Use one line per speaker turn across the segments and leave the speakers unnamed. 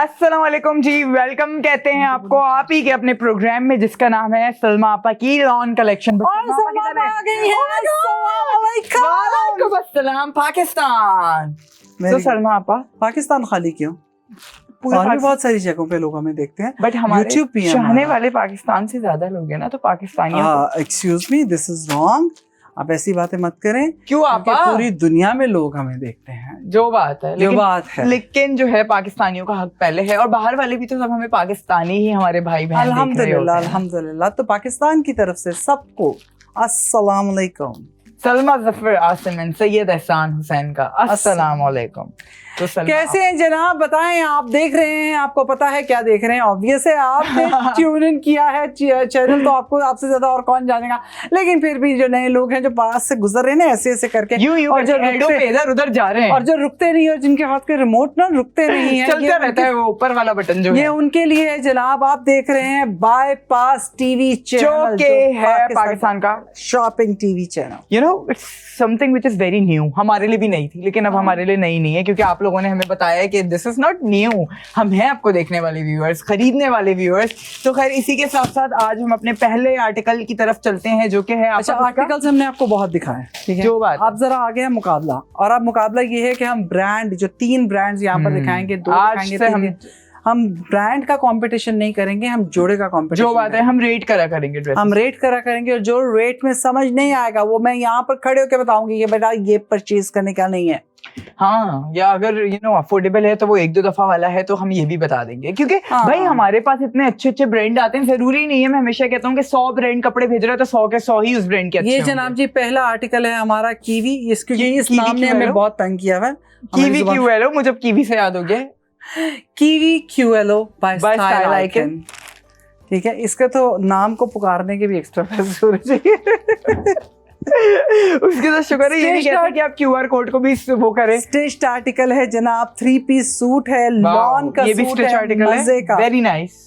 अस्सलाम वालेकुम जी, वेलकम कहते हैं आपको आप ही के अपने प्रोग्राम में जिसका नाम है सलमा आपा की लॉन कलेक्शन। अस्सलाम पाकिस्तान। तो सलमा आपा
पाकिस्तान खाली क्यों? और भी बहुत सारी जगहों पे लोग हमें देखते हैं,
बट हमारे चाहने वाले पाकिस्तान से ज्यादा लोग हैं ना, तो पाकिस्तानियों
excuse me, this is wrong. आप ऐसी बातें मत करें।
क्यों आपा?
पूरी दुनिया में लोग हमें देखते हैं,
जो बात है, लेकिन जो है पाकिस्तानियों का हक पहले है, और बाहर वाले भी तो सब हमें पाकिस्तानी ही हमारे भाई बहन
अल्हम्दुलिल्लाह अल्हम्दुलिल्लाह। तो पाकिस्तान की तरफ से सबको अस्सलाम वालेकुम।
सलमा जफर आसिम एंड सैयद एहसान हुसैन का अस्सलाम वालेकुम। तो
कैसे हैं जनाब, बताएं। आप देख रहे हैं, आपको पता है क्या देख रहे हैं, ऑब्वियस है आपने ट्यून इन किया है चैनल, तो आपको आपसे ज्यादा और कौन जानेगा। लेकिन फिर भी जो नए लोग हैं जो पास से गुजर रहे हैं ना ऐसे ऐसे करके,
और जो इधर उधर जा रहे हैं
और जो रुकते नहीं, और जिनके हाथ के रिमोट ना रुकते नहीं है,
चलता रहता है वो ऊपर वाला बटन जो
ये उनके लिए है जनाब। आप देख रहे हैं बाईपास टीवी चैनल,
जो है पाकिस्तान का
shopping TV channel.
You know it's something which is very new. हमारे लिए भी नई थी, लेकिन अब हमारे लिए नई नहीं है, क्योंकि आप लोगों ने हमें बताया है कि दिस इज नॉट न्यू। हम हैं आपको देखने वाले व्यूअर्स, खरीदने वाले व्यूअर्स। तो खैर इसी के साथ साथ आज हम अपने पहले आर्टिकल की तरफ चलते हैं, जो कि है
आर्टिकल्स हमने आपको बहुत दिखाए, ठीक है।
जो बात
आप जरा आगे है मुकाबला, और अब मुकाबला ये है कि हम ब्रांड जो 3 ब्रांड्स यहाँ पर दिखाएंगे, 2 दिखाएंगे, हम ब्रांड का कंपटीशन नहीं करेंगे, हम जोड़े का कंपटीशन।
जो बात है, हम रेट करा करेंगे,
हम रेट करा करेंगे, और जो रेट में समझ नहीं आएगा वो मैं यहाँ पर खड़े होकर बताऊंगी कि बेटा ये परचेज करने का नहीं है।
हाँ, या अगर अफोर्डेबल है तो वो 1-2 दफा वाला है तो हम ये भी बता देंगे, क्योंकि भाई हमारे पास इतने अच्छे अच्छे ब्रांड आते हैं। जरूरी नहीं है, मैं हमेशा कहता हूँ कि 100 ब्रांड कपड़े भेज रहे हैं तो 100 के 100 ही उस ब्रांड के अच्छे।
ये जनाब जी पहला आर्टिकल है हमारा कीवी। इस नाम ने हमें बहुत तंग किया है।
कीवी क्यूएलओ, मुझे कीवी से याद हो गया,
कीवी क्यूएलओ बाय स्टाइल आइकन, ठीक है। इसका तो नाम को पुकारने के भी एक्स्ट्रा पैसे होने चाहिए।
उसके तो शुक्र है ये नहीं कहता कि आप क्यूआर कोड को भी वो करें।
स्टिच्ड आर्टिकल है जनाब, 3 पीस सूट है, लॉन का
ये भी
सूट
स्टिच
है,
आर्टिकल
मजे का,
वेरी नाइस।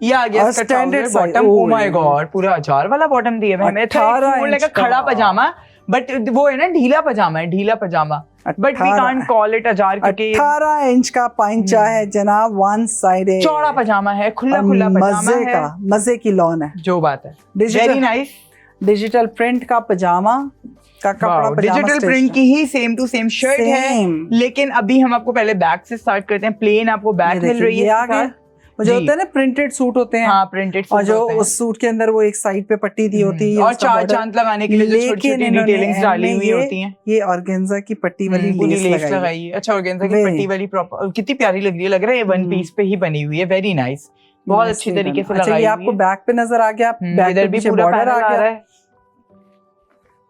ये आ गया standard bottom. Oh my God, पूरा 1000 वाला बॉटम दिया है हमें।
18 इंच का
खड़ा पजामा, बट वो है ना ढीला पजामा है, ढीला पजामा, but we can't call it 1000 क्योंकि
18 इंच का पांचा है जनाब, वन साइड
चौड़ा पजामा है, खुला खुला पजामा है,
मजे की लॉन है।
जो बात है, वेरी नाइस।
डिजिटल प्रिंट का पजामा का कपड़ा,
डिजिटल प्रिंट की ही सेम टू सेम शर्ट है। लेकिन अभी हम आपको पहले बैक से स्टार्ट करते हैं। प्लेन आपको बैक मिल रही है,
आगे जो होता है ना प्रिंटेड सूट होते हैं।
हाँ, प्रिंटेड
और जो उस सूट के अंदर वो एक साइड पे पट्टी दी होती है,
और 4 चांद लगाने के लिए जो छोटी-छोटी डिटेलिंग्स डाली हुई होती हैं।
ये ऑर्गेन्जा की पट्टी वाली लेस लगाई है।
अच्छा, ऑर्गेन्जा की पट्टी वाली प्रॉपर कितनी प्यारी लग रही है, लग रहा है ये वन पीस पे ही बनी हुई है। वेरी नाइस, बहुत अच्छी तरीके से लगाई हुई है।
ये आपको बैक पे नजर आ गया,
इधर भी पूरा बॉर्डर आ गया है।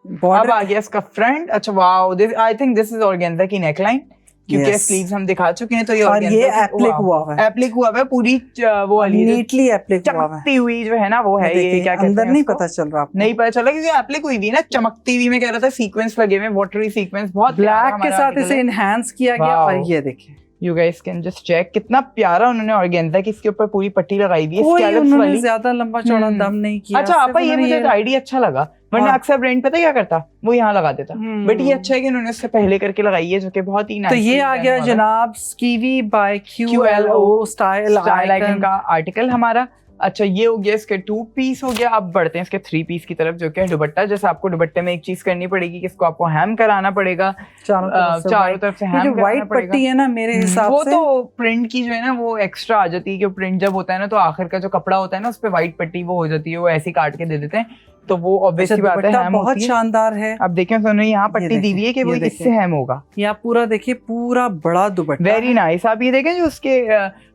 अब आ गया इसका फ्रंट। अच्छा wow, this I think this is organza की नेकलाइन, क्योंकि स्लीव्स हम दिखा चुके हैं। तो ये
एप्लिक हुआ है
पूरी वो वाली
नीटली एप्लिक हुआ है,
चमकती हुई जो है ना वो है। ये क्या कहते हैं,
अंदर नहीं पता चल रहा,
नहीं पता चला क्योंकि एप्लिक हुई थी ना, चमकती हुई। मैं कह रहा था सीक्वेंस लगे हुए, वाटरी सीक्वेंस, बहुत
ब्लैक के साथ इसे एनहांस किया गया। और ये देखिए,
you guys can just check, कितना प्यारा उन्होंने ऑर्गेन्जा की इसके ऊपर पूरी पट्टी लगाई हुई है,
स्कैलप्स वाली। ज्यादा लंबा चौड़ा दम नहीं किया।
अच्छा आपा, ये मुझे आइडिया अच्छा लगा, वरना अक्सर ब्रांड पता क्या करता, वो यहाँ लगा देता। बट ये अच्छा है कि उन्होंने उससे पहले करके लगाई है, जो कि बहुत ही नाइस।
तो ये आ गया जनाब कीवी बाय क्यूएलओ स्टाइल आइकन का आर्टिकल हमारा।
अच्छा, ये हो गया इसके 2 पीस हो गया। अब बढ़ते हैं इसके 3 पीस की तरफ, जो कि है दुपट्टा। जैसे आपको दुपट्टे में एक चीज करनी पड़ेगी कि इसको आपको हैम कराना पड़ेगा, चारों तरफ से हैम
व्हाइट पट्टी है ना, मेरे हिसाब
वो
से
तो प्रिंट की जो है ना वो एक्स्ट्रा आ जाती है, कि प्रिंट जब होता है ना तो आखिर का जो कपड़ा होता है ना उस पे व्हाइट पट्टी वो हो जाती है, वो ऐसी काट के दे देते हैं, तो वो ऑब्वियसली बात है
बहुत शानदार है।
अब देखें उन्होंने यहाँ पट्टी दी हुई है कि वो इससे हैम होगा।
यहाँ पूरा देखिए, पूरा बड़ा दुपट्टा,
वेरी नाइस। आप ये देखें जो उसके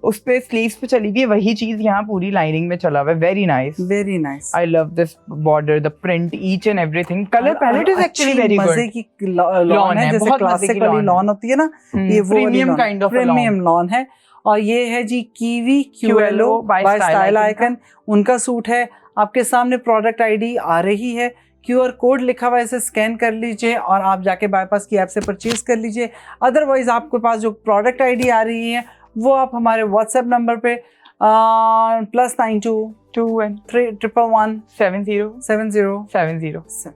उस पे स्लीव्स पे चली हुई है वही चीज यहाँ पूरी लाइनिंग में चला हुआ है। Very nice,
very nice.
I love this border, the print, each and everything. Colour palette is actually very good,
मजे की लॉन है, जैसे क्लासिक वाली लॉन होती है ना, ये वो
premium kind of
premium lawn है। और ये है जी कीवी क्यूएलओ बाय स्टाइल आइकन, उनका सूट है। आपके सामने प्रोडक्ट आईडी आ रही है, क्यूआर कोड लिखा हुआ है, इसे स्कैन कर लीजिए और आप जाके बाईपास की ऐप से परचेज कर लीजिए। अदरवाइज आपके पास जो प्रोडक्ट आईडी आ रही है वो आप हमारे व्हाट्सएप नंबर पे +92 213 111 70 70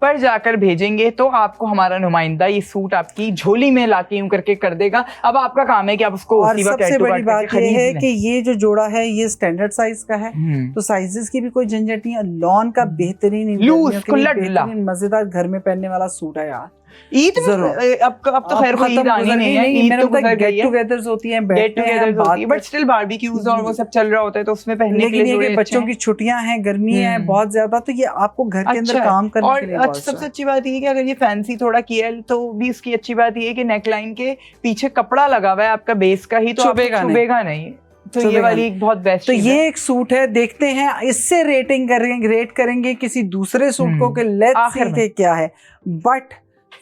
पर जाकर भेजेंगे तो आपको हमारा नुमाइंदा ये सूट आपकी झोली में लाके यूं करके कर देगा। अब आपका काम है कि आप उसको
और सबसे बड़ी बात ये है कि ये जो जोड़ा है ये स्टैंडर्ड साइज का है, तो साइजेस की भी कोई झंझट नहीं है। लॉन का बेहतरीन
लूज खुला ढुला
मजेदार घर में पहनने वाला सूट है यार।
ईद अब तो खैर कोई ईद आनी नहीं है, ईद तो गुजर गई है,
गेट टुगेदर्स होती हैं,
गेट टुगेदर्स होती है, बट स्टिल बारबेक्यूज और वो सब चल रहा होता है तो उसमें पहनने के लिए थोड़े
बच्चों की छुट्टियां हैं, गर्मी है बहुत ज्यादा, तो ये आपको घर के अंदर काम करने के लिए
और सबसे अच्छी बात ये है कि अगर ये फैंसी थोड़ा किया है तो भी उसकी अच्छी बात ये है कि नेकलाइन के पीछे कपड़ा लगा हुआ है आपका बेस का ही, तो छुपेगा नहीं। तो ये वाली एक बहुत बेस्ट।
तो ये एक सूट है, देखते हैं इससे रेट करेंगे किसी दूसरे सूट को कि लेट्स सी के क्या है। बट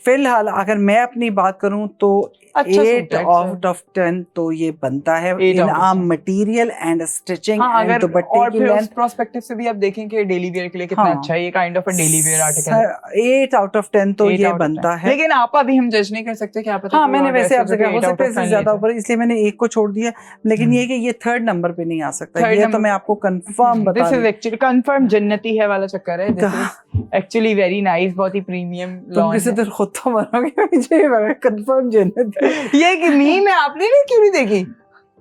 फिलहाल अगर मैं अपनी बात करूं तो 8 आउट ऑफ 10 तो ये बनता है इन arm material and stitching and दुपट्टे की लेंथ।
प्रोस्पेक्टिव से भी आप देखें कि डेली वेयर के लिए कितना अच्छा है, ये kind of a daily wear article है।
8 आउट ऑफ 10 तो ये बनता है।
लेकिन आप अभी हम जज नहीं कर सकते, क्या पता।
हाँ, मैंने वैसे आपसे कहा हो सकता है इससे ज्यादा ऊपर, इसलिए मैंने एक को छोड़ दिया। लेकिन ये कि ये 3rd नंबर पे नहीं आ सकता, ये तो मैं आपको कंफर्म बता दूं।
दिस इज एक्चुअली कंफर्म जन्नती है वाला चक्कर है। This is actually very nice, बहुत ही प्रीमियम।
तुम किसी दिन खुद तो मानोगे मुझे कंफर्म जन्नत
ये कि मीम है, आपने नहीं क्यों नहीं देखी?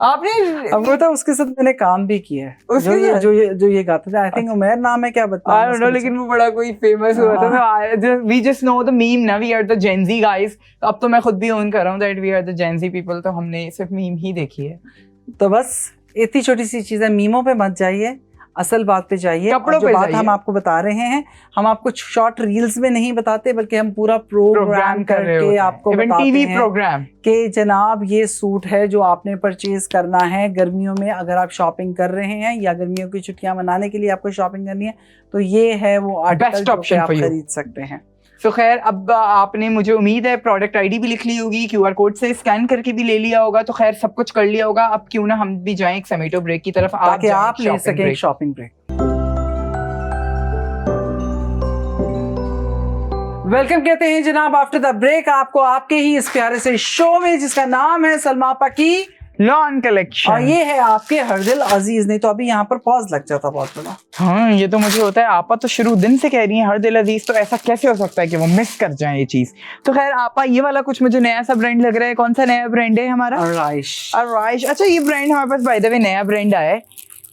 आपने
अब पता उसके साथ मैंने काम भी किया है, जो ये गाता था, आई थिंक उमर नाम है, क्या बता
आई डोंट नो, लेकिन वो बड़ा कोई फेमस हुआ था। We just know the meme ना, we are the Gen Z guys. अब तो मैं खुद भी ओन कर रहा हूं that we are the Gen Z people, तो हमने सिर्फ मीम ही देखी है।
तो बस इतनी छोटी सी चीज है, मीमों पे मत जाइए, असल बात पे जाइए।
कपड़ों पे
बात हम आपको बता रहे हैं, हम आपको शॉर्ट रील्स में नहीं बताते, बल्कि हम पूरा प्रोग्राम करके आपको बताते
टीवी
हैं
प्रोग्राम
कि जनाब ये सूट है जो आपने परचेज करना है गर्मियों में। अगर आप शॉपिंग कर रहे हैं या गर्मियों की छुट्टियां मनाने के लिए आपको शॉपिंग करनी है, तो ये है वो आर्टिकल जो आप खरीद सकते हैं।
तो खैर, अब आपने, मुझे उम्मीद है, प्रोडक्ट आईडी भी लिख ली होगी, QR कोड से स्कैन करके भी ले लिया होगा, तो खैर सब कुछ कर लिया होगा। अब क्यों ना हम भी जाएं एक समेटो ब्रेक की तरफ,
ताकि आप ले सकें शॉपिंग ब्रेक। वेलकम कहते हैं जनाब आफ्टर द ब्रेक आपको आपके ही इस प्यारे से शो में, जिसका नाम है सलमा आपा की
लॉन कलेक्शन,
और ये है आपके हरदिल अजीज। नहीं तो अभी यहाँ पर पॉज लग जाता बहुत बड़ा।
हाँ, ये तो मुझे होता है। आपा तो शुरू दिन से कह रही है हरदिल अजीज, तो ऐसा कैसे हो सकता है कि वो मिस कर जाए ये चीज। तो खैर आपा, ये वाला कुछ मुझे नया सा ब्रांड लग रहा है। कौन सा नया ब्रांड है हमारा? अराइश। अच्छा, ये ब्रांड हमारे पास बाय द वे नया ब्रांड आया है,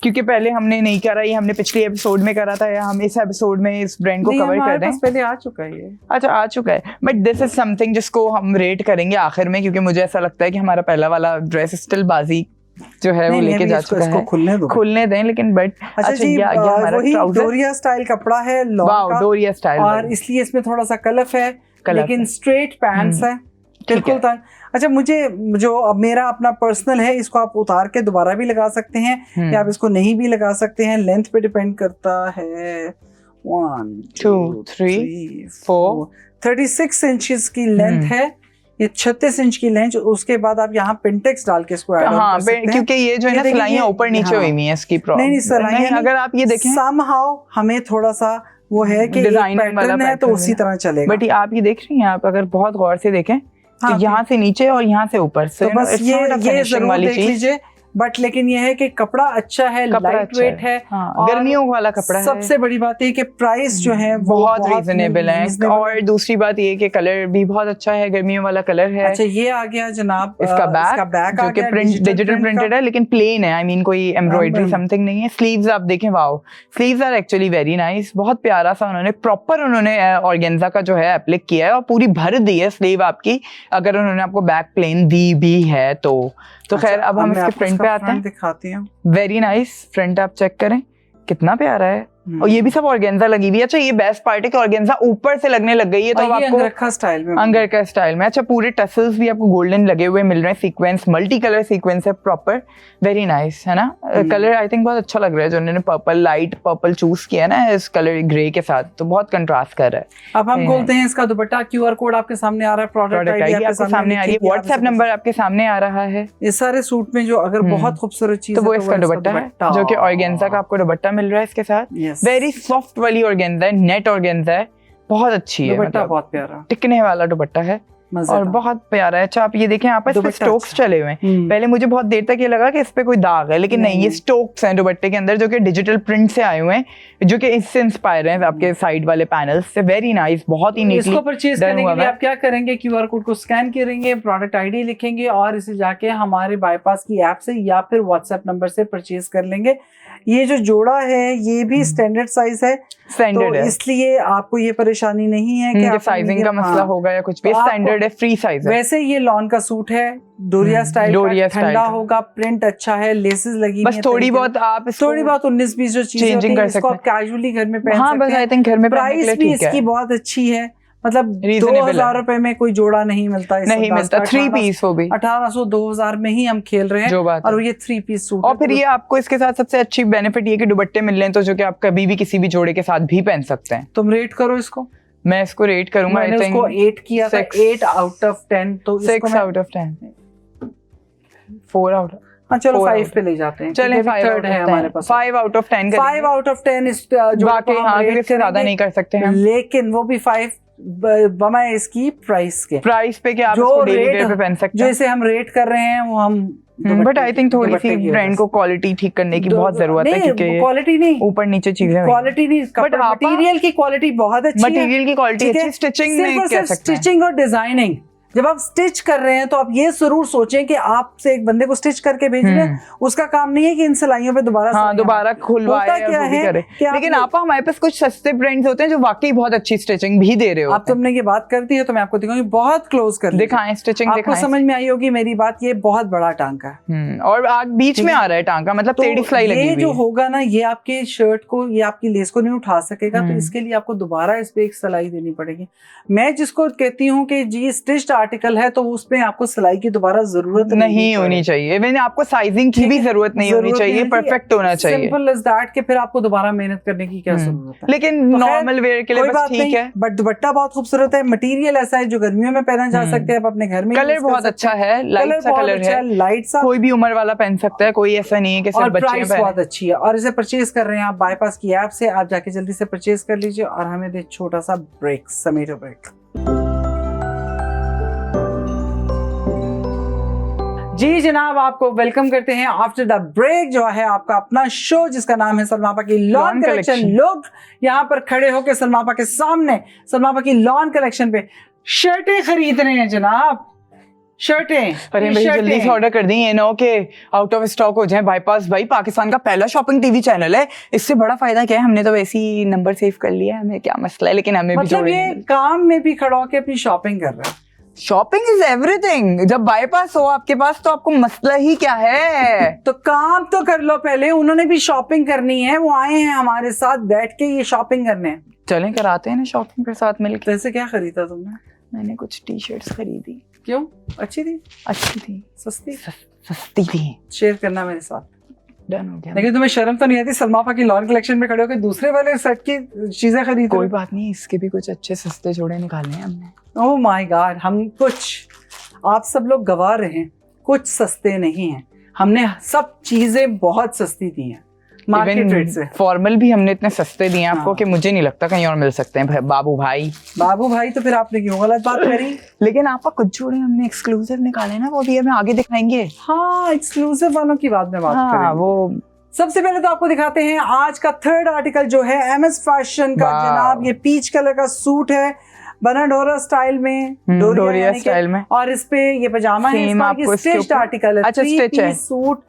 क्योंकि पहले हमने नहीं करा, ये हमने पिछले एपिसोड में करा था, या हम इस एपिसोड में इस ब्रांड को कवर कर रहे हैं।
पहले आ चुका है ये।
अच्छा, आ चुका है, बट दिस इज समथिंग जिसको हम रेट करेंगे आखिर में, क्योंकि मुझे ऐसा लगता है कि हमारा पहला वाला ड्रेस स्टिल बाजी जो है वो लेके जा चुका है। खुलने दें लेकिन। बट
अच्छा जी, वही डोरिया स्टाइल कपड़ा है,
डोरिया स्टाइल,
और इसलिए इसमें थोड़ा सा कलफ है, लेकिन स्ट्रेट पैंट्स है, बिल्कुल तंग। अच्छा, मुझे जो अब मेरा अपना पर्सनल है, इसको आप उतार के दोबारा भी लगा सकते हैं या आप इसको नहीं भी लगा सकते हैं, लेंथ पे डिपेंड करता है। 1 2 3 4 36 इंचेस की लेंथ है, ये 36 इंच की लेंथ। उसके बाद आप यहाँ पिंटेक्स डाल के इसको ऐड कर सकते हैं,
क्योंकि ये जो है ना सिलाइयां ऊपर नीचे हुई हुई हैं इसकी प्रॉब्लम। नहीं, सिलाइयां अगर आप ये देखें,
समहाउ हमें थोड़ा सा वो है कि पैटर्न है तो उसी तरह चलेगा।
बट आप ये देख रही हैं, आप अगर बहुत गौर से देखें तो यहाँ से नीचे और यहाँ से ऊपर से,
तो बस ये जरूर देख लीजिए। बट लेकिन यह है कि कपड़ा अच्छा है, लाइट वेट है,
गर्मियों वाला कपड़ा है।
सबसे बड़ी बात है कि प्राइस जो है
बहुत रीजनेबल है, और दूसरी बात ये कि कलर भी बहुत अच्छा है, गर्मियों वाला कलर है।
अच्छा, ये आ गया जनाब
इसका बैक जो कि डिजिटल प्रिंटेड है, लेकिन प्लेन है, आई मीन कोई एम्ब्रॉयडरी समथिंग नहीं है। स्लीव्स आप देखें, wow, sleeves are actually very nice, बहुत प्यारा सा उन्होंने प्रॉपर ऑर्गेन्जा का जो है एप्लिक किया है, और पूरी भर दी है स्लीव आपकी, अगर उन्होंने आपको बैक प्लेन दी भी है तो। खैर, अब हम इसके फ्रंट पे आते हैं,
दिखाती हूँ।
वेरी नाइस फ्रंट, आप चेक करें कितना प्यारा है, और ये भी सब ऑर्गेन्जा लगी हुई है। अच्छा, ये बेस्ट पार्ट है कि ऑर्गेन्जा ऊपर से लगने लग गई है, तो आपको
अंगरखा
स्टाइल में। अच्छा, पूरे टसल्स भी आपको गोल्डन लगे हुए मिल रहे हैं, सीक्वेंस, मल्टी कलर सीक्वेंस है प्रॉपर, वेरी नाइस है ना। कलर आई थिंक बहुत अच्छा लग रहा है, जो उन्होंने पर्पल, लाइट पर्पल चूज किया ना इस कलर ग्रे के साथ, तो बहुत कंट्रास्ट कर रहा है।
अब हम बोलते हैं इसका दुपट्टा। QR कोड आपके सामने आ रहा है, प्रोडक्ट आईडी आपके सामने आ रही है,
व्हाट्सएप नंबर आपके सामने आ रहा है।
इस सारे सूट में जो अगर बहुत खूबसूरत चीज
तो वो इसका दुपट्टा है, जो कि ऑर्गेन्जा का आपको दुपट्टा मिल रहा है इसके साथ। वेरी सॉफ्ट वाली ऑर्गेन्जा है, नेट ऑर्गेन्जा है, बहुत अच्छी है,
दुपट्टा बहुत प्यारा,
टिकने वाला दुपट्टा है, और बहुत प्यारा है। अच्छा आप ये देखें, यहाँ पर इसमें
दुपट्टा
स्टोक्स चले हुए हैं। पहले मुझे बहुत देर तक ये लगा कि इस पे कोई दाग है, लेकिन नहीं, ये स्टोक्स हैं दुपट्टे के अंदर, जो कि डिजिटल प्रिंट से आए हुए हैं, जो कि इससे इंस्पायर हैं आपके साइड वाले पैनल्स से। वेरी नाइस, बहुत ही नीटली।
इसको परचेज करने के लिए आप क्या करेंगे, QR कोड को स्कैन करेंगे, प्रोडक्ट ID लिखेंगे और इसे जाके हमारे बाईपास की ऐप से या फिर WhatsApp नंबर से परचेज कर लेंगे। ये जो जोड़ा है ये भी स्टैंडर्ड साइज है,
स्टैंडर्ड है,
इसलिए आपको ये परेशानी नहीं है कि
साइजिंग का मसला होगा या कुछ भी। स्टैंडर्ड है, फ्री साइज है।
वैसे ये लॉन का सूट है, डोरिया स्टाइल का, ठंडा होगा, प्रिंट अच्छा है, लेसेस लगी
बस थोड़ी बहुत आप
थोड़ी बहुत 19-20 जो चीजें होती हैं इसको आप कैजुअली घर में पहन सकते हैं।
आई थिंक घर में
प्राइस भी इसकी बहुत अच्छी है, मतलब 2000 रुपए में कोई जोड़ा नहीं मिलता,
नहीं मिलता। 3 पीस वो भी
1800-2000 में ही हम खेल रहे हैं, और ये 3 पीस सूट।
और फिर ये आपको इसके साथ सबसे अच्छी बेनिफिट ये कि दुपट्टे मिल रहे हैं, तो जो कि आप कभी भी किसी भी जोड़े के साथ भी पहन सकते हैं।
तुम रेट करो इसको।
मैं इसको रेट करूंगा,
मैंने उसको 8 किया था, 8 आउट ऑफ 10, तो
6 आउट ऑफ 10, 4 आउट।
हाँ चलो 5 पे ले जाते हैं,
चले 5 है हमारे पास, 5 आउट ऑफ 10,
5 आउट ऑफ 10 इस जो
बाकी हाँ इससे ज्यादा नहीं कर सकते हैं,
लेकिन वो भी 5 बमा इसकी प्राइस के
प्राइस पे कि आप इसको डेली वेयर पे पहन सकते हैं।
जो इसे हम रेट कर रहे हैं वो हम,
बट आई थिंक थोड़ी सी ब्रांड को क्वालिटी ठीक करने की बहुत जरूरत है, क्योंकि
क्वालिटी नहीं,
ऊपर नीचे चीजें,
क्वालिटी नहीं, बट मटेरियल की क्वालिटी बहुत अच्छी है,
मटेरियल की क्वालिटी अच्छी, स्टिचिंग में क्या सकते हैं,
स्टिचिंग और डिजाइनिंग। जब आप स्टिच कर रहे हैं तो आप ये जरूर सोचें कि आपसे एक बंदे को स्टिच करके भेज रहे हैं, उसका काम नहीं है कि इन सिलाइयों पे दोबारा
खुलवाए या वो भी करे। लेकिन आप हमारे पास कुछ सस्ते ब्रांड्स होते हैं जो वाकई बहुत अच्छी स्टिचिंग भी दे रहे हो।
आप तुमने ये बात करती है तो मैं आपको दिखाऊंगी, बहुत क्लोज कर
दिखाएं स्टिचिंग,
आपको समझ में आई होगी मेरी बात। ये बहुत बड़ा टांका है
और बीच में आ रहा है टांका, मतलब टेढ़ी सिलाई लगी हुई है।
ये जो होगा ना, ये आपके शर्ट को, ये आपकी लेस को नहीं उठा सकेगा, तो इसके लिए आपको दोबारा इस पे एक सिलाई देनी पड़ेगी। मैं जिसको कहती हूँ कि जी स्टिच्ड आर्टिकल है तो उसमें आपको सिलाई की दोबारा जरूरत नहीं होनी चाहिए,
इवन आपको साइजिंग की भी जरूरत नहीं होनी चाहिए, परफेक्ट होना चाहिए,
सिंपल एज दैट के फिर आपको दोबारा मेहनत करने की क्या जरूरत है।
लेकिन नॉर्मल वेयर के लिए बस ठीक है।
बट दुपट्टा बहुत खूबसूरत है, मटेरियल ऐसा है जो गर्मियों में पहना जा सकते हैं, आप अपने घर में।
कलर बहुत अच्छा है, लाइट सा कलर है, लाइट सा, कोई भी उम्र वाला पहन सकता है, कोई ऐसा नहीं है कि सिर्फ बच्चे
प्राइस बहुत अच्छी है। और इसे परचेज कर रहे हैं आप बाईपास की ऐप से, आप जाके जल्दी से परचेज कर लीजिए और हमें दे छोटा सा ब्रेक, समेटो ब्रेक। जी जनाब, आपको वेलकम करते हैं आफ्टर द ब्रेक, जो है आपका अपना शो जिसका नाम है सलमा आपा की लॉन कलेक्शन। लोग यहाँ पर खड़े होकर सलमा आपा के सामने सलमा आपा की लॉन कलेक्शन पे शर्टें खरीद रहे हैं जनाब, शर्टें।
अरे भाई जल्दी से ऑर्डर कर दी, ये ना कि आउट ऑफ स्टॉक हो जाए। बाईपास भाई पाकिस्तान का पहला शॉपिंग टीवी चैनल है, इससे बड़ा फायदा क्या है, हमने तो वैसे ही नंबर सेव कर लिया है, हमें क्या मसला है, लेकिन हमें भी
मतलब ये काम में भी खड़ा होकर अपनी शॉपिंग कर रहा है।
Shopping is everything. जब बाईपास हो आपके पास तो आपको मसला ही क्या है,
तो काम तो कर लो पहले। उन्होंने भी शॉपिंग करनी है, वो आए हैं हमारे साथ बैठ के ये शॉपिंग करने।
चलें कराते हैं ना शॉपिंग के साथ मिलकर।
वैसे क्या खरीदा तुमने?
मैंने कुछ टी शर्ट्स खरीदी।
क्यों? अच्छी थी?
अच्छी थी,
सस्ती
सस्ती थी।
शेयर करना मेरे साथ।
डन हो गया।
लेकिन तुम्हें शर्म तो नहीं आती सलमा आपा की लॉन कलेक्शन में खड़े होकर दूसरे वाले सेट की चीजें खरीद?
कोई बात नहीं, इसके भी कुछ अच्छे सस्ते जोड़े निकाले हैं हमने।
ओह माय गॉड, हम कुछ, आप सब लोग गवा रहे हैं, कुछ सस्ते नहीं हैं। हमने सब चीजें बहुत सस्ती दी हैं मार्केट रेट से।
फॉर्मल भी हमने इतने सस्ते दिए हैं आपको कि मुझे नहीं लगता कहीं और मिल सकते हैं। बाबू भाई
तो फिर आपने क्यों गलत बात करी?
लेकिन आपका कुछ जोड़े हमने एक्सक्लूसिव निकाले ना, वो भी हमें आगे दिखाएंगे।
हाँ, एक्सक्लूसिव वालों की बात में बात करेंगे।
वो
सबसे पहले तो आपको दिखाते हैं आज का थर्ड आर्टिकल जो है MS फैशन का जनाब। ये पीच कलर का सूट है, बना डोरा स्टाइल में,
डोरिया स्टाइल में,
और इस पे ये पजामा है, इसका स्टिच्ड आर्टिकल है।
अच्छा स्टिच है,
सूट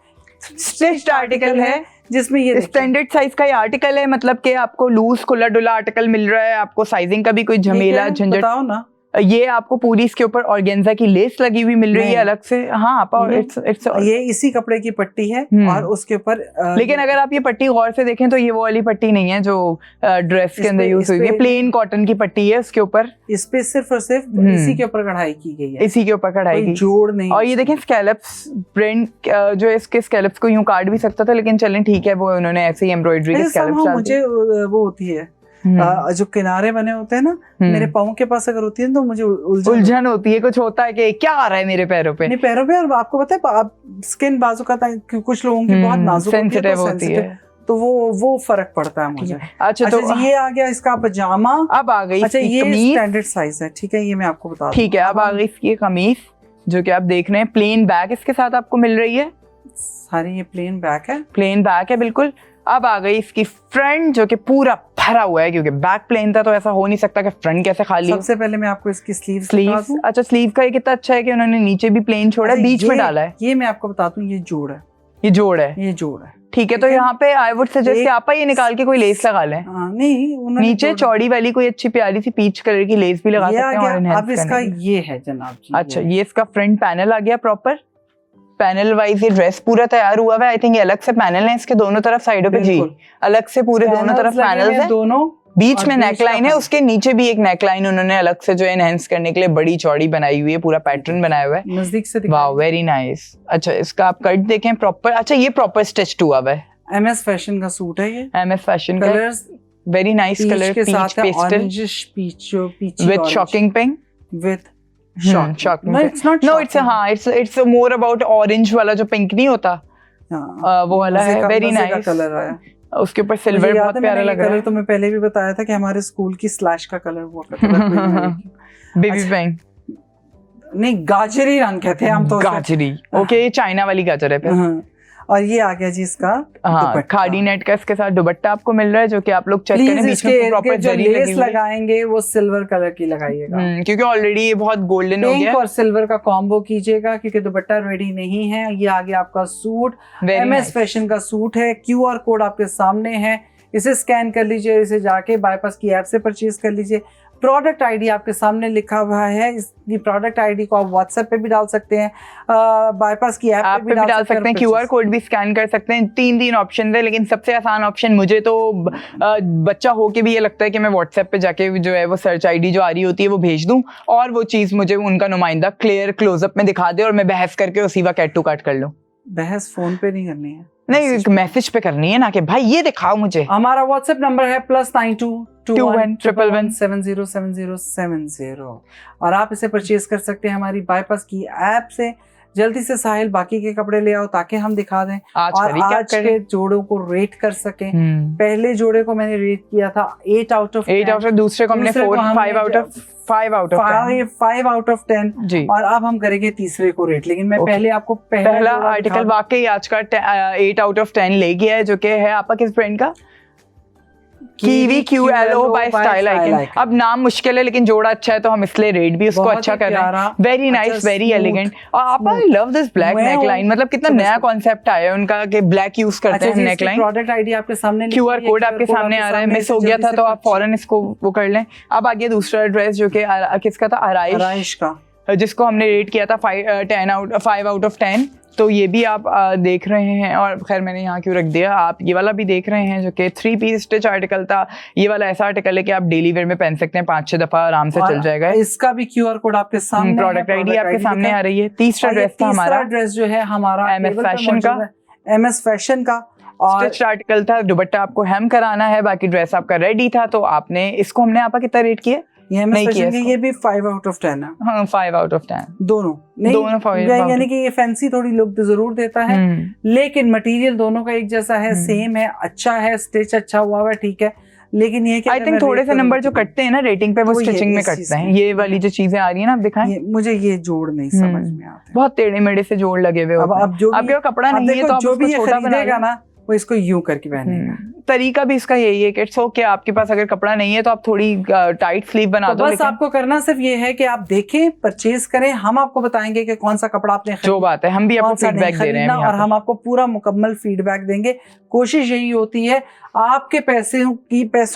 स्टिच्ड आर्टिकल है,
जिसमें ये
स्टैंडर्ड साइज का ये आर्टिकल है, मतलब कि आपको लूज खुला डुला आर्टिकल मिल रहा है, आपको साइजिंग का भी कोई झमेला झंझट
बताओ ना।
ये आपको पूरी इसके ऊपर ऑर्गेन्जा की लेस लगी हुई मिल रही है अलग से। हाँ इट्स
ये इसी कपड़े की पट्टी है और उसके ऊपर
लेकिन अगर आप ये पट्टी गौर से देखें तो ये वो वाली पट्टी नहीं है जो ड्रेस के अंदर यूज हुई है, प्लेन कॉटन की पट्टी है उसके ऊपर।
इस पे सिर्फ और सिर्फ इसी के ऊपर कढ़ाई की गई है,
इसी के ऊपर कढ़ाई की,
जोड़ नहीं।
और ये देखें स्कैलप्स प्रिंट, जो इसके स्कैलप्स को यूं काट भी सकता था, लेकिन चलें ठीक है, वो उन्होंने ऐसे ही एम्ब्रॉयडरी के स्कैलप्स डाल दिए।
मुझे वो होती है जो किनारे बने होते हैं ना मेरे पाँव के पास अगर होती है तो मुझे
उलझन होती है, कुछ होता है कि क्या आ रहा है मेरे पैरों पे।
नहीं पैरों पे, और आपको पता है स्किन बाजू का कुछ लोगों की बहुत नाजुक
सेंसिटिव होती है,
तो वो फर्क पड़ता है मुझे।
अच्छा तो
जी, ये आ गया इसका पजामा।
अब आ गई
अच्छा,
इसकी
ये
कमीज।
स्टैंडर्ड साइज है, ठीक है, ये मैं आपको बता दूं।
ठीक है, अब आ गई इसकी कमीज जो कि आप देख रहे हैं, प्लेन बैक इसके साथ आपको मिल रही है।
सारी ये प्लेन बैक है,
प्लेन बैक है बिल्कुल। अब आ गई इसकी फ्रंट जो कि पूरा भरा हुआ है, क्योंकि बैक प्लेन था तो ऐसा हो नहीं सकता कि फ्रंट कैसे खाली हो।
सबसे पहले मैं आपको इसकी स्लीव
अच्छा, स्लीव का ये कितना अच्छा है कि उन्होंने नीचे भी प्लेन छोड़ा है, बीच में डाला है।
ये मैं आपको बता दूं, ये जोड़ है,
ये जोड़ है,
ये जोड़ है।
ठीक है, तो यहाँ पे आई वुड सजेस्ट कि आप ये निकाल के कोई लेस लगा लें।
नहीं,
नीचे चौड़ी वाली कोई अच्छी प्यारी सी पीच कलर की लेस भी लगा सकते हैं और enhance
अब इसका
करने के।
ये है जनाब जी।
अच्छा, ये इसका फ्रंट पैनल आ गया प्रॉपर। पैनल वाइज ये ड्रेस पूरा तैयार हुआ है। आई थिंक ये अलग से पैनल है इसके दोनों तरफ साइडों पे, जी अलग से पूरे दोनों तरफ पैनल्स हैं, दोनों बीच में नेकलाइन है, उसके नीचे भी एक नेकलाइन उन्होंने अलग से जो एनहेंस करने के लिए बड़ी चौड़ी बनाई हुई है, पूरा पैटर्न बनाया हुआ है।
नजदीक से
वाओ, वेरी नाइस। अच्छा, इसका आप कट देखें प्रॉपर। अच्छा, ये प्रॉपर स्टिच्ड हुआ हुआ है।
MS फैशन का सूट है ये।
MS फैशन का,
कलर्स
वेरी नाइस कलर,
के साथ है
पेस्टल
ऑरेंजिश पीच, जो peach
with shocking pink,
with
shocking
no,
pink.
it's not
No,
shocking.
it's more about orange वाला जो पिंक नहीं होता, वो वाला है, वेरी नाइस
कलर आया।
उसके ऊपर सिल्वर बहुत प्यारा लग रहा है।
कलर तो मैं पहले भी बताया था कि हमारे स्कूल की स्लैश का कलर हुआ करता था।
बेबी पिंक
नहीं, गाजरी रंग कहते हैं हम तो।
गाजरी, ओके, ये चाइना वाली गाजर है फिर।
और ये आ गया जी इसका
खाड़ी नेट का इसके साथ दुपट्टा आपको मिल रहा है, जो कि आप लोग चेक करें, बीच में प्रॉपर जरी
लेस
लगी हुई है।
लगाएंगे वो सिल्वर कलर की लगाइएगा,
क्योंकि ऑलरेडी ये बहुत गोल्डन हो गया।
पिंक और सिल्वर का कॉम्बो कीजिएगा, क्योंकि दुपट्टा रेडी नहीं है। ये आ गया आपका सूट, MS फैशन का सूट है। QR कोड आपके सामने है, इसे स्कैन कर लीजिए, इसे जाके बाईपास की ऐप से परचेज कर लीजिए। प्रोडक्ट आईडी आपके सामने लिखा हुआ है, इसकी प्रोडक्ट आईडी को आप व्हाट्सएप पे भी डाल सकते हैं, बाईपास की ऐप पे भी डाल सकते हैं,
QR कोड भी स्कैन कर सकते हैं। तीन ऑप्शन है, लेकिन सबसे आसान ऑप्शन मुझे तो बच्चा हो के भी ये लगता है कि मैं व्हाट्सएप पे जाके जो है वो सर्च आईडी जो आ रही होती है वो भेज दूं और वो चीज़ मुझे उनका नुमाइंदा क्लियर क्लोजअप में दिखा दे और मैं बहस करके उसी वक्त कैट टू कैट कर लूँ।
बहस फोन पे नहीं करनी है,
नहीं, मैसेज पे करनी है ना, कि भाई ये दिखाओ मुझे।
हमारा व्हाट्सएप नंबर है +92
2111
707070 और आप इसे परचेज कर सकते हैं हमारी बाईपास की ऐप से। जल्दी से साहिल बाकी के कपड़े ले आओ ताकि हम दिखा दें और आज के जोड़ों को रेट कर सकें। पहले जोड़े को मैंने रेट किया था 8 आउट ऑफ 10, दूसरे को हमने 5 आउट ऑफ 10 जी। और अब हम करेंगे तीसरे को रेट, लेकिन मैं पहले आपको पहला
आर्टिकल वाकई आज का 8 आउट ऑफ 10 ले गया है, जो कि है आपका किस ब्रांड का? Kiwi QLO by style icon. अब नाम मुश्किल है लेकिन जोड़ा अच्छा है तो हम इसलिए रेट भी उसको अच्छा कर रहे हैं। Very nice, very elegant. और आप आई लव दिस ब्लैक नेकलाइन, मतलब कितना नया कॉन्सेप्ट आया है उनका कि ब्लैक यूज करते हैं नेकलाइन।
प्रोडक्ट आईडी आपके सामने,
QR कोड आपके सामने आ रहा है, मिस हो गया था तो आप फौरन इसको वो कर लें। अब आ गया दूसरा ड्रेस जो कि किसका था? आराइश का, जिसको हमने रेट किया था 5 आउट ऑफ 10। तो ये भी आप देख रहे हैं, और खैर मैंने यहाँ क्यों रख दिया, आप ये वाला भी देख रहे हैं जो कि 3 पीस स्टिच आर्टिकल था। ये वाला ऐसा आर्टिकल है कि आप डेली वेयर में पहन सकते हैं, 5-6 दफा आराम से चल जाएगा।
इसका भी QR कोड आपके सामने,
प्रोडक्ट आईडी आपके सामने आ रही है। तीसरा ड्रेस था हमारा,
ड्रेस जो है हमारा
MS फैशन का और स्टिच आर्टिकल था। दुपट्टा आपको हेम कराना है, बाकी ड्रेस आपका रेडी था। तो आपने इसको, हमने आपका कितना रेट किया?
ये भी 5 आउट ऑफ 10 है।
हाँ, 5 आउट ऑफ 10 दोनों
यानी कि ये फैंसी थोड़ी लुक जरूर देता है, लेकिन मटेरियल दोनों का एक जैसा है, सेम है, अच्छा है, स्टिच अच्छा हुआ है, ठीक है। लेकिन ये
आई थिंक थोड़े से नंबर जो कटते हैं ना रेटिंग पे, वो स्टिचिंग में कटते हैं। ये वाली जो चीजें आ रही है ना, आप दिखाएं।
मुझे ये जोड़ नहीं समझ में आते,
बहुत टेढ़े मेढ़े से जोड़ लगे हुए। अब जो आपके कपड़ा नहीं है तो आप उसको छोटा बनाएगा ना,
वो इसको यूं करके पहनेगा।
तरीका भी इसका यही है कि इट्स ओके, आपके पास अगर कपड़ा नहीं है तो आप थोड़ी टाइट स्लीव बना दो।
बस आपको करना सिर्फ ये है कि आप देखें, परचेज करें, हम आपको बताएंगे कि कौन सा कपड़ा आपने
जो बात है, हम भी आपको फीडबैक दे रहे हैं
और हम आपको पूरा मुकम्मल फीडबैक देंगे। कोशिश यही होती है आपके पैसों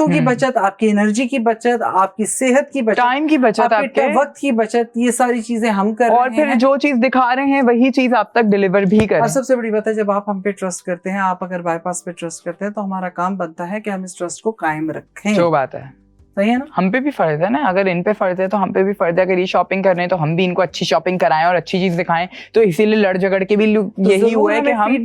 की बचत, आपकी एनर्जी की बचत, आपकी सेहत की बचत,
टाइम की बचत, आपके
वक्त की बचत, ये सारी चीजें हम कर रहे हैं।
और फिर जो चीज दिखा रहे हैं वही चीज आप तक डिलीवर भी करें।
और सबसे बड़ी बात है, जब आप हम पे ट्रस्ट करते हैं, आप अगर बाईपास पे ट्रस्ट करते हैं, तो हमारा काम बनता है कि हम इस ट्रस्ट को कायम रखें।
जो बात है,
सही है ना?
हम पे भी फर्ज है ना, अगर इन पे फर्ज है तो हम पे भी फर्ज है। अगर ये शॉपिंग कर रहे हैं तो हम भी इनको अच्छी शॉपिंग कराएं और अच्छी चीज दिखाएं। तो इसीलिए लड़ झगड़ के भी यही हुआ है कि हम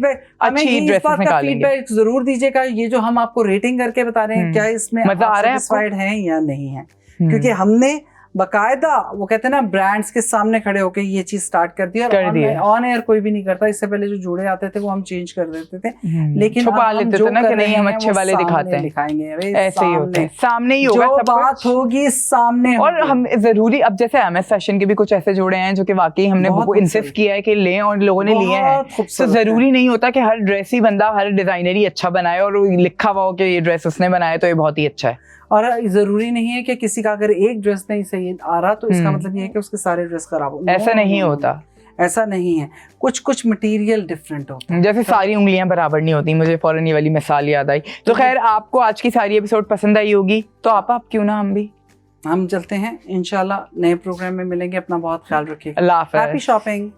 अच्छी ड्रेसेस निकालेंगे।
फीडबैक जरूर दीजिएगा। ये जो हम आपको रेटिंग करके बता रहे हैं, क्या इसमें
मजा आ रहा है,
सैटिस्फाइड हैं या नहीं है? क्योंकि हमने बकायदा वो कहते हैं ना ब्रांड्स के सामने खड़े होके ये चीज स्टार्ट कर दिया। ऑन एयर कोई भी नहीं करता। इससे पहले जो जुड़े आते थे वो हम चेंज कर देते थे, लेकिन
छुपा लेते थे ना कि नहीं हम अच्छे वाले दिखाते हैं,
दिखाएंगे
ऐसे ही होते हैं, सामने ही होगा,
जो बात होगी सामने।
और हम जरूरी अब जैसे MS फैशन के भी कुछ ऐसे जोड़े हैं जो कि वाकई हमने वो इंसिस्ट किया है कि लें और लोगों ने लिए हैं। तो जरूरी नहीं होता कि हर ड्रेस ही बंदा हर डिजाइनर ही अच्छा बनाए और लिखा हुआ हो कि ये ड्रेस उसने बनाया तो ये बहुत ही अच्छा है।
और जरूरी नहीं है कि किसी का अगर एक ड्रेस नहीं सही आ रहा तो इसका मतलब ये है कि उसके सारे ड्रेस खराब हो।
ऐसा नहीं होता,
ऐसा नहीं है। कुछ कुछ मटेरियल डिफरेंट होता है,
जैसे सारी उंगलियां बराबर नहीं होती। मुझे फौरन ये वाली मिसाल याद आई। तो खैर आपको आज की सारी एपिसोड पसंद आई होगी तो आप क्यों ना हम
चलते हैं। इंशाल्लाह नए प्रोग्राम में मिलेंगे। अपना बहुत ख्याल रखिएगा।
अल्लाह हाफ़िज़।
Happy shopping.